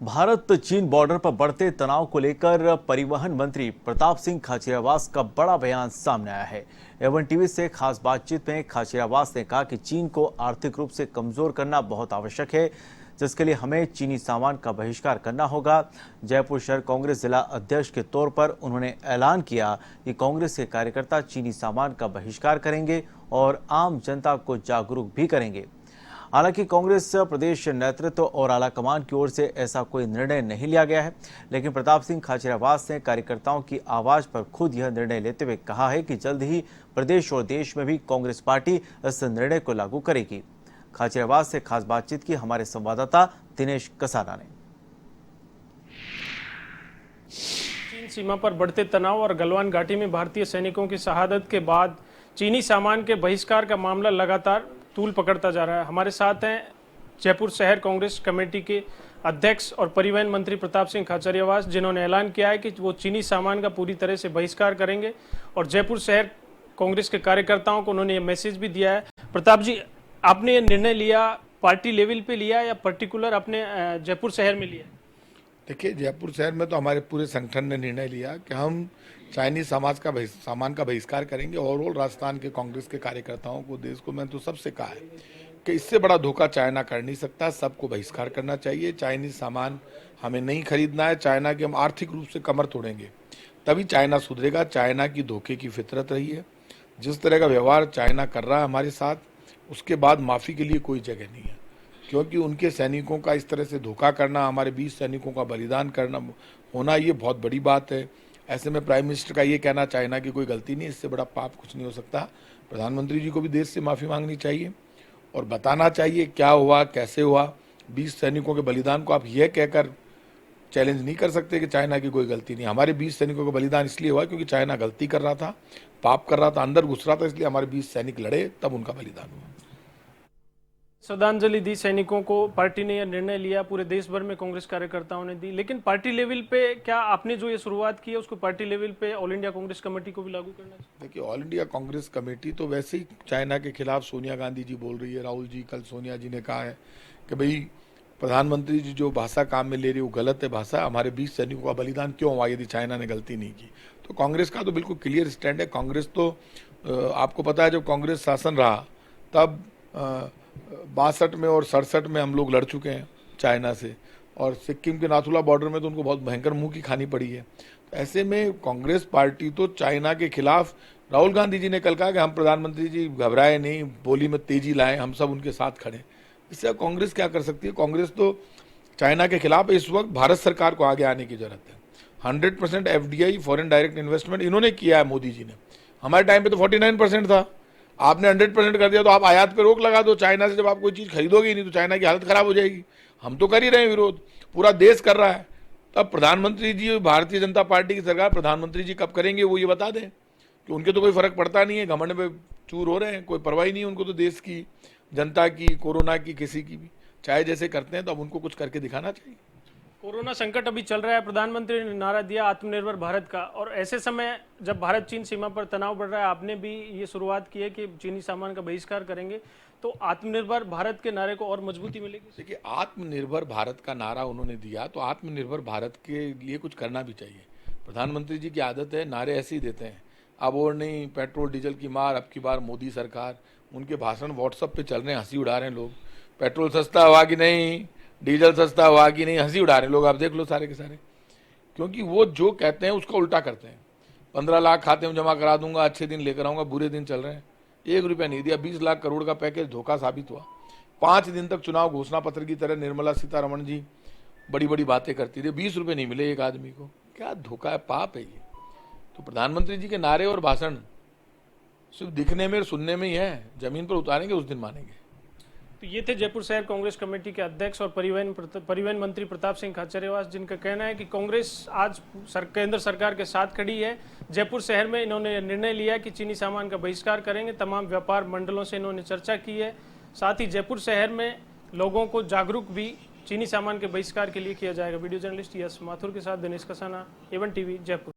भारत चीन बॉर्डर पर बढ़ते तनाव को लेकर परिवहन मंत्री प्रताप सिंह खाचरियावास का बड़ा बयान सामने आया है। एवन टीवी से खास बातचीत में खाचरियावास ने कहा कि चीन को आर्थिक रूप से कमजोर करना बहुत आवश्यक है, जिसके लिए हमें चीनी सामान का बहिष्कार करना होगा। जयपुर शहर कांग्रेस जिला अध्यक्ष के तौर पर उन्होंने ऐलान किया कि कांग्रेस के कार्यकर्ता चीनी सामान का बहिष्कार करेंगे और आम जनता को जागरूक भी करेंगे। हालांकि कांग्रेस प्रदेश नेतृत्व और आलाकमान की ओर से ऐसा कोई निर्णय नहीं लिया गया है, लेकिन प्रताप सिंह खाचरियावास ने कार्यकर्ताओं की आवाज पर खुद यह निर्णय लेते हुए कहा है कि जल्द ही प्रदेश और देश में भी कांग्रेस पार्टी इस निर्णय को लागू करेगी। खाचरियावास से खास बातचीत की हमारे संवाददाता दिनेश कसाना ने। चीन सीमा पर बढ़ते तनाव और गलवान घाटी में भारतीय सैनिकों की शहादत के बाद चीनी सामान के बहिष्कार का मामला लगातार तूल पकड़ता जा रहा है। हमारे साथ हैं जयपुर शहर कांग्रेस कमेटी के अध्यक्ष और परिवहन मंत्री प्रताप सिंह खाचरियावास, जिन्होंने ऐलान किया है कि वो चीनी सामान का पूरी तरह से बहिष्कार करेंगे और जयपुर शहर कांग्रेस के कार्यकर्ताओं को उन्होंने ये मैसेज भी दिया है। प्रताप जी, आपने ये निर्णय लिया पार्टी लेवल पे लिया या पर्टिकुलर अपने जयपुर शहर में लिया? देखिए, जयपुर शहर में तो हमारे पूरे संगठन ने निर्णय लिया कि हम चाइनीज सामान का बहिष्कार करेंगे। ओवरऑल राजस्थान के कांग्रेस के कार्यकर्ताओं को, देश को मैं तो सबसे कहा है कि इससे बड़ा धोखा चाइना कर नहीं सकता, सबको बहिष्कार करना चाहिए। चाइनीज सामान हमें नहीं खरीदना है। चाइना के हम आर्थिक रूप से कमर तोड़ेंगे तभी चाइना सुधरेगा। चाइना की धोखे की फितरत रही है। जिस तरह का व्यवहार चाइना कर रहा है हमारे साथ, उसके बाद माफ़ी के लिए कोई जगह नहीं है, क्योंकि उनके सैनिकों का इस तरह से धोखा करना, हमारे 20 सैनिकों का बलिदान करना होना, ये बहुत बड़ी बात है। ऐसे में प्राइम मिनिस्टर का ये कहना चाइना की कोई गलती नहीं, इससे बड़ा पाप कुछ नहीं हो सकता। प्रधानमंत्री जी को भी देश से माफ़ी मांगनी चाहिए और बताना चाहिए क्या हुआ, कैसे हुआ। 20 सैनिकों के बलिदान को आप यह कहकर चैलेंज नहीं कर सकते कि चाइना की कोई गलती नहीं। हमारे 20 सैनिकों का बलिदान इसलिए हुआ क्योंकि चाइना गलती कर रहा था, पाप कर रहा था, अंदर घुस रहा था, इसलिए हमारे 20 सैनिक लड़े, तब उनका बलिदान हुआ। श्रद्धांजलि दी सैनिकों को, पार्टी ने यह निर्णय लिया, पूरे देश भर में कांग्रेस कार्यकर्ताओं ने दी। लेकिन पार्टी लेवल पे क्या आपने जो ये शुरुआत की है उसको पार्टी लेवल पे ऑल इंडिया कांग्रेस कमेटी को भी लागू करना चाहिए? देखिए, ऑल इंडिया कांग्रेस कमेटी तो वैसे ही चाइना के खिलाफ सोनिया गांधी जी बोल रही है, राहुल जी, कल सोनिया जी ने कहा है कि भाई प्रधानमंत्री जी जो भाषा काम में ले रही है वो गलत है भाषा। हमारे 20 सैनिकों का बलिदान क्यों हुआ यदि चाइना ने गलती नहीं की? तो कांग्रेस का तो बिल्कुल क्लियर स्टैंड है। कांग्रेस तो आपको पता है, जब कांग्रेस शासन रहा तब 62 में और 67 में हम लोग लड़ चुके हैं चाइना से, और सिक्किम के नाथुला बॉर्डर में तो उनको बहुत भयंकर मुंह की खानी पड़ी है। तो ऐसे में कांग्रेस पार्टी तो चाइना के खिलाफ, राहुल गांधी जी ने कल कहा कि हम प्रधानमंत्री जी घबराए नहीं, बोली में तेजी लाएं, हम सब उनके साथ खड़े। इससे कांग्रेस क्या कर सकती है? कांग्रेस तो चाइना के खिलाफ इस वक्त भारत सरकार को आगे आने की जरूरत है। 100% FDI फॉरेन डायरेक्ट इन्वेस्टमेंट इन्होंने किया है, मोदी जी ने। हमारे टाइम पे तो 49% था, आपने 100% कर दिया। तो आप आयात पे रोक लगा दो चाइना से। जब आप कोई चीज़ खरीदोगे ही नहीं तो चाइना की हालत खराब हो जाएगी। हम तो कर ही रहे हैं विरोध, पूरा देश कर रहा है। तब प्रधानमंत्री जी, भारतीय जनता पार्टी की सरकार, प्रधानमंत्री जी कब करेंगे वो ये बता दें कि उनके तो कोई फर्क पड़ता नहीं है, घमंड में चूर हो रहे हैं, कोई परवाही नहीं है उनको तो देश की, जनता की, कोरोना की, किसी की भी। चाहे जैसे करते हैं तो अब उनको कुछ करके दिखाना चाहिए। कोरोना संकट अभी चल रहा है, प्रधानमंत्री ने नारा दिया आत्मनिर्भर भारत का, और ऐसे समय जब भारत चीन सीमा पर तनाव बढ़ रहा है, आपने भी ये शुरुआत की है कि चीनी सामान का बहिष्कार करेंगे, तो आत्मनिर्भर भारत के नारे को और मजबूती मिलेगी? देखिए, आत्मनिर्भर भारत का नारा उन्होंने दिया तो आत्मनिर्भर भारत के लिए कुछ करना भी चाहिए। प्रधानमंत्री जी की आदत है, नारे ऐसे ही देते हैं, अब और नहीं, पेट्रोल डीजल की मार, अब की बार मोदी सरकार। उनके भाषण व्हाट्सएप पे चल रहे हैं, हंसी उड़ा रहे हैं लोग। पेट्रोल सस्ता हुआ कि नहीं, डीजल सस्ता हुआ कि नहीं, हंसी उड़ा रहे लोग, आप देख लो सारे के सारे। क्योंकि वो जो कहते हैं उसका उल्टा करते हैं। 15 लाख खाते में जमा करा दूंगा, अच्छे दिन लेकर आऊंगा, बुरे दिन चल रहे हैं, 1 रुपया नहीं दिया। 20 लाख करोड़ का पैकेज धोखा साबित हुआ। 5 दिन तक चुनाव घोषणा पत्र की तरह निर्मला सीतारमण जी बड़ी बड़ी बातें करती थी, 20 रुपये नहीं मिले एक आदमी को। क्या धोखा है, पाप है ये। तो प्रधानमंत्री जी के नारे और भाषण सिर्फ दिखने में और सुनने में ही है, जमीन पर उतारेंगे उस दिन मानेंगे। तो ये थे जयपुर शहर कांग्रेस कमेटी के अध्यक्ष और परिवहन मंत्री प्रताप सिंह खाचरियावास, जिनका कहना है कि कांग्रेस आज केंद्र सरकार के साथ खड़ी है। जयपुर शहर में इन्होंने निर्णय लिया कि चीनी सामान का बहिष्कार करेंगे। तमाम व्यापार मंडलों से इन्होंने चर्चा की है। साथ ही जयपुर शहर में लोगों को जागरूक भी चीनी सामान के बहिष्कार के लिए किया जाएगा। वीडियो जर्नलिस्ट यश माथुर के साथ दिनेश कसाना, एवन टीवी, जयपुर।